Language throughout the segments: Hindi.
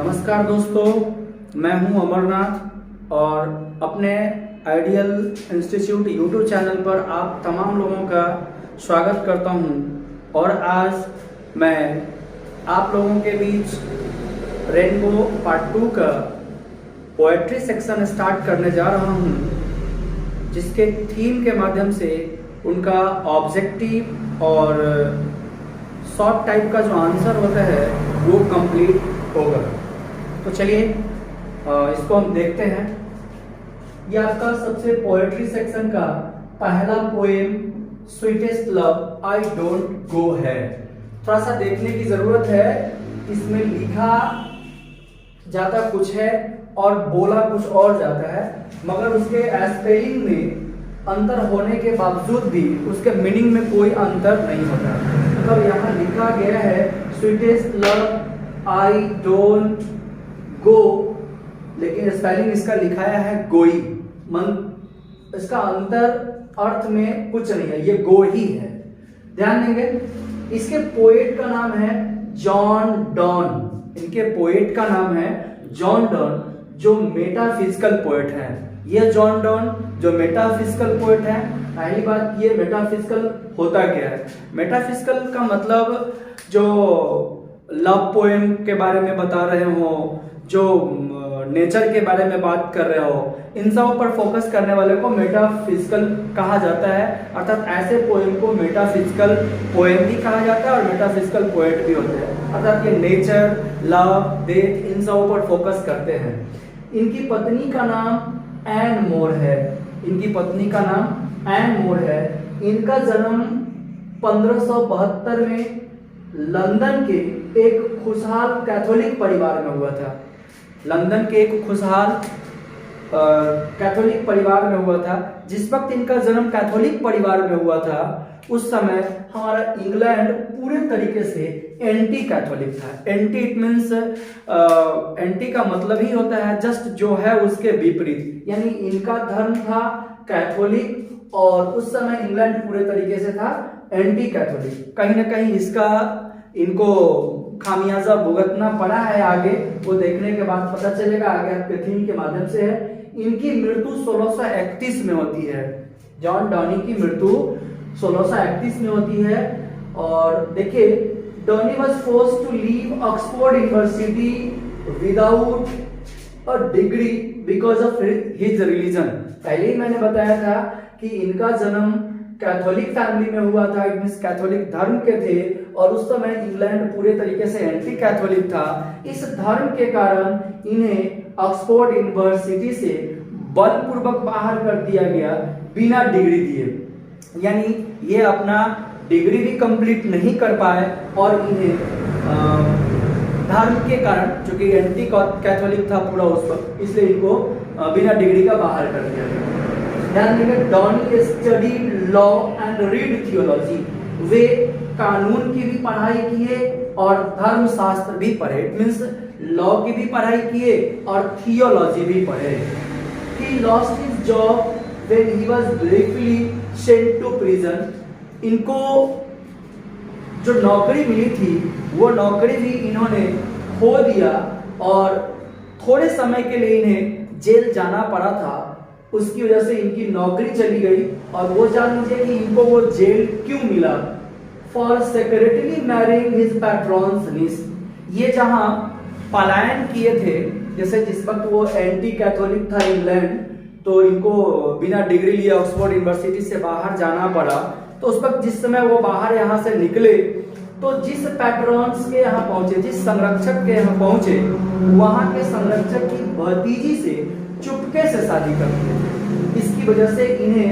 नमस्कार दोस्तों, मैं हूं अमरनाथ और अपने आइडियल इंस्टीट्यूट यूट्यूब चैनल पर आप तमाम लोगों का स्वागत करता हूं। और आज मैं आप लोगों के बीच रेनबो पार्ट 2 का पोएट्री सेक्शन स्टार्ट करने जा रहा हूं, जिसके थीम के माध्यम से उनका ऑब्जेक्टिव और शॉर्ट टाइप का जो आंसर होता है वो कंप्लीट होगा। तो चलिए इसको हम देखते हैं। ये आपका सबसे पोएट्री सेक्शन का पहला poem sweetest love I don't go है। थोड़ा सा देखने की जरूरत है, इसमें लिखा जाता कुछ है और बोला कुछ और जाता है, मगर उसके स्पेलिंग में अंतर होने के बावजूद भी उसके मीनिंग में कोई अंतर नहीं होता। मतलब यहाँ लिखा गया है sweetest love I don't go, लेकिन स्पेलिंग इसका लिखाया है गोई। मन इसका अंतर अर्थ में कुछ नहीं है, ये गो ही है। ध्यान देंगे, इसके पोएट का नाम है जॉन डॉन। इनके पोएट का नाम है जॉन डॉन, जो मेटाफिजिकल पोएट हैं। ये जॉन डॉन जो मेटाफिजिकल पोएट है। पहली बात, ये मेटाफिजिकल होता क्या है? मेटाफिजिकल का मतलब जो लव पोएम के बारे में बता रहे हो, जो नेचर के बारे में बात कर रहे हो, इन सब पर फोकस करने वाले को मेटाफिजिकल कहा जाता है। अर्थात ऐसे पोएम को मेटाफिजिकल पोएम भी कहा जाता है और मेटाफिजिकल पोएट भी होते हैं। अर्थात ये नेचर, लव, डेथ, इन सब पर फोकस करते हैं। इनकी पत्नी का नाम एन मोर है। इनकी पत्नी का नाम एन मोर है। इनका जन्म 1572 में लंदन के एक खुशहाल कैथोलिक परिवार में हुआ था। लंदन के एक खुशहाल कैथोलिक परिवार में हुआ था। जिस वक्त इनका जन्म कैथोलिक परिवार में हुआ था, उस समय हमारा इंग्लैंड पूरे तरीके से एंटी कैथोलिक था। एंटी इट मीन्स एंटी का मतलब ही होता है जस्ट जो है उसके विपरीत, यानी इनका धर्म था कैथोलिक और उस समय इंग्लैंड पूरे तरीके से था एंटी कैथोलिक। कहीं ना कहीं इसका इनको खामियाजा भुगतना पड़ा है। आगे वो देखने के बाद पता चलेगा, आगे आपके थीम के माध्यम से है। इनकी मृत्यु 1631 में होती है। जॉन डॉनी की मृत्यु 1631 में होती है। और देखिए, Donny was forced to leave Oxford University without a degree because of his religion. पहले ही मैंने बताया था कि इनका जन्म कैथोलिक फैमिली में हुआ था, इट मींस कैथोलिक धर्म के थे, और उस समय इंग्लैंड पूरे तरीके से एंटी कैथोलिक था। इस धर्म के कारण इन्हें ऑक्सफोर्ड यूनिवर्सिटी से बलपूर्वक बाहर कर दिया गया बिना डिग्री दिए। यानी ये अपना डिग्री भी कंप्लीट नहीं कर पाए और इन्हें धर्म के कारण, जो कि एंटी कैथोलिक था पूरा उस वक्त, इसलिए इनको बिना डिग्री का बाहर कर दिया गया। ध्यान देंगे, Donne studied law and read theology. वे कानून की भी पढ़ाई किए और धर्म शास्त्र भी पढ़े। इट मींस लॉ की भी पढ़ाई किए और थियोलॉजी भी पढ़े। He lost his job when he was briefly sent to prison. इनको जो नौकरी मिली थी वो नौकरी भी इन्होंने खो दिया और थोड़े समय के लिए इन्हें जेल जाना पड़ा था। उसकी वजह से इनकी नौकरी चली गई। और वो जान लीजिए कि इनको वो जेल क्यों मिला। For secretly marrying his patrons निस। ये जहां पलायन किए थे, जैसे जिस वक्त वो एंटी कैथोलिक था इंग्लैंड, तो इनको बिना डिग्री लिए ऑक्सफोर्ड यूनिवर्सिटी से बाहर जाना पड़ा। तो उस वक्त जिस समय वो बाहर यहाँ से निकले, तो जिस पैट्रॉन्स के यहाँ पहुंचे, जिस संरक्षक के यहाँ पहुंचे, वहां के संरक्षक की भतीजी से चुपके से शादी कर दी। इसकी वजह से इन्हें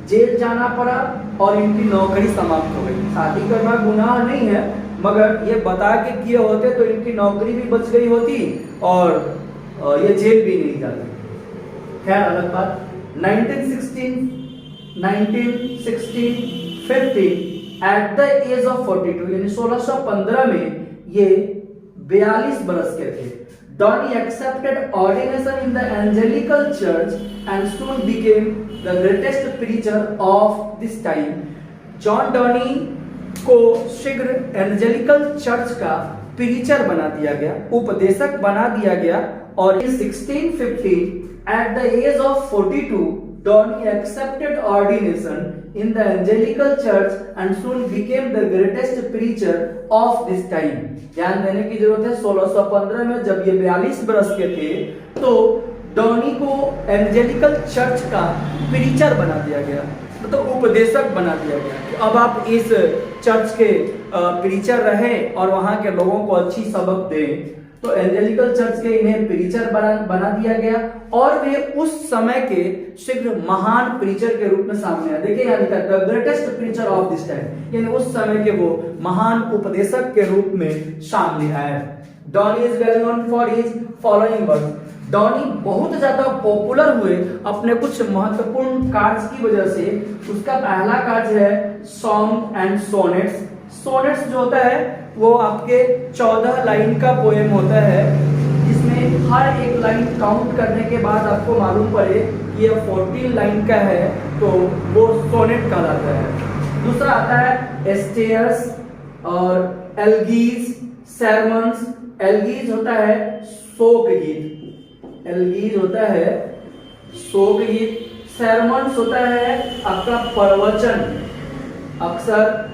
जेल जाना पड़ा और इनकी नौकरी समाप्त हो गई। शादी करना गुनाह नहीं है, मगर ये बता के किए होते तो इनकी नौकरी भी बच गई होती और ये जेल भी नहीं जाते। खैर, अलग बात। 1915 एट द एज ऑफ 42, यानी 1615 में ये 42 बरस के थे। Donny accepted ordination in the Angelical Church and soon became the greatest preacher of this time. John Donny को शीघ्र एवेंजेलिकल चर्च का प्रीचर बना दिया गया, उपदेशक बना दिया गया। और in 1650 at the age of 42 Donny accepted ordination in the Evangelical Church and soon became the greatest preacher of this time। ध्यान देने की जरूरत है, 1615 में जब ये 42 वर्ष के थे तो डॉनी को एवेंजेलिकल चर्च का प्रीचर बना दिया गया, मतलब उपदेशक बना दिया गया। अब आप इस चर्च के प्रीचर रहे और वहां के लोगों को अच्छी सबक दें, तो एवेंजेलिकल चर्च के इन्हें प्रीचर बना दिया गया और वे उस समय के शीघ्र महान प्रीचर के रूप में सामने आए। देखिए यहाँ लिखा है the greatest preacher of this time, यानी उस समय के वो महान उपदेशक के रूप में सामने आए। Donny is well known for his following work. Donny बहुत ज्यादा पॉपुलर हुए अपने कुछ महत्वपूर्ण कार्य की वजह से। उसका पहला कार्य है सॉन्ग एंड सोनेट्स। सोनेट्स जो होता है वो आपके 14 लाइन का पोएम होता है, जिसमें हर एक लाइन काउंट करने के बाद आपको मालूम पड़े कि ये 14 लाइन का है तो वो सोनेट कहलाता है। दूसरा आता है एस्टेयर्स और एल्गीज, सरमन्स। एल्गीज होता है शोक गीत, एल्गीज होता है शोक गीत। सरमन्स होता है आपका प्रवचन। अक्सर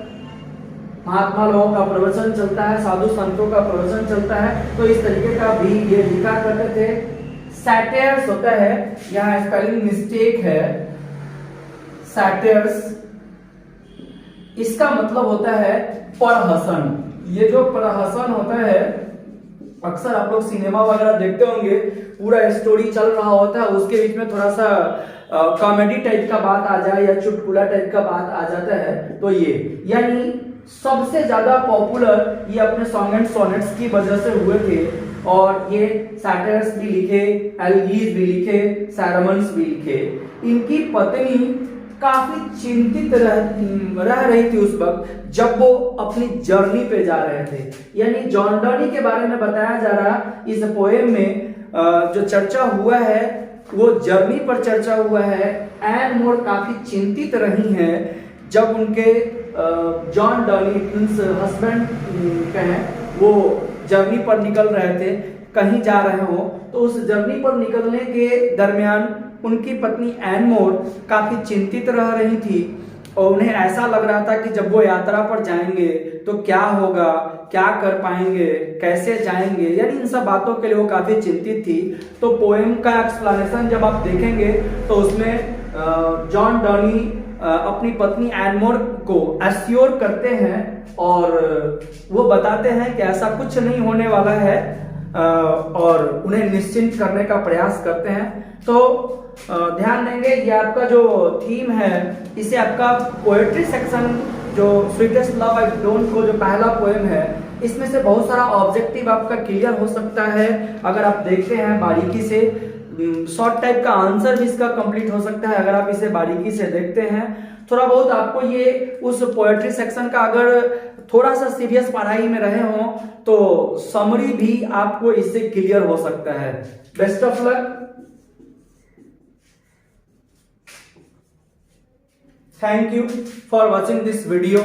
महात्मा लोगों का प्रवचन चलता है, साधु संतों का प्रवचन चलता है, तो इस तरीके का भी ये लिखा करते थे। सैटियर्स होता है, यहाँ स्पेलिंग मिस्टेक है, सैटियर्स, इसका मतलब होता है प्रहसन। ये जो प्रहसन होता है, अक्सर आप लोग सिनेमा वगैरह देखते होंगे, पूरा स्टोरी चल रहा होता है, उसके बीच में थोड़ा सा कॉमेडी टाइप का बात आ जाए या चुटकुला टाइप का बात आ जाता है, तो ये यानी सबसे ज्यादा पॉपुलर ये अपने सॉन्ग एंड सोनेट्स की वजह से हुए थे। और ये सैटियर्स भी लिखे, एल्गीज भी लिखे, सरमन्स भी लिखे। इनकी पत्नी काफी चिंतित रह रही थी उस वक्त जब वो अपनी जर्नी पे जा रहे थे। यानी जॉन डॉनी के बारे में बताया जा रहा इस पोएम में, जो चर्चा हुआ है वो जर्नी पर चर्चा हुआ है। एन मोर काफी चिंतित रही हैं जब उनके जॉन डॉनी हस्बैंड कहें वो जर्नी पर निकल रहे थे, कहीं जा रहे हो, तो उस जर्नी पर निकलने के दरमियान उनकी पत्नी एन मोर काफी चिंतित रह रही थी और उन्हें ऐसा लग रहा था कि जब वो यात्रा पर जाएंगे तो क्या होगा, क्या कर पाएंगे, कैसे जाएंगे, यानी इन सब बातों के लिए वो काफी चिंतित थी। तो पोएम का एक्सप्लेनेशन जब आप देखेंगे तो उसमें जॉन डॉनी अपनी पत्नी एन मोर को एश्योर करते हैं और वो बताते हैं कि ऐसा कुछ नहीं होने वाला है और उन्हें निश्चिंत करने का प्रयास करते हैं। तो ध्यान देंगे ये आपका जो थीम है, इसे आपका पोएट्री सेक्शन जो स्वीटेस्ट लव आई डोंट को जो पहला पोएम है, इसमें से बहुत सारा ऑब्जेक्टिव आपका क्लियर हो सकता है अगर आप देखते हैं बारीकी से। शॉर्ट टाइप का आंसर भी इसका कंप्लीट हो सकता है अगर आप इसे बारीकी से देखते हैं। थोड़ा बहुत आपको ये उस पोएट्री सेक्शन का अगर थोड़ा सा सीरियस पढ़ाई में रहे हो तो समरी भी आपको इससे क्लियर हो सकता है। Best of luck. Thank you for watching this video.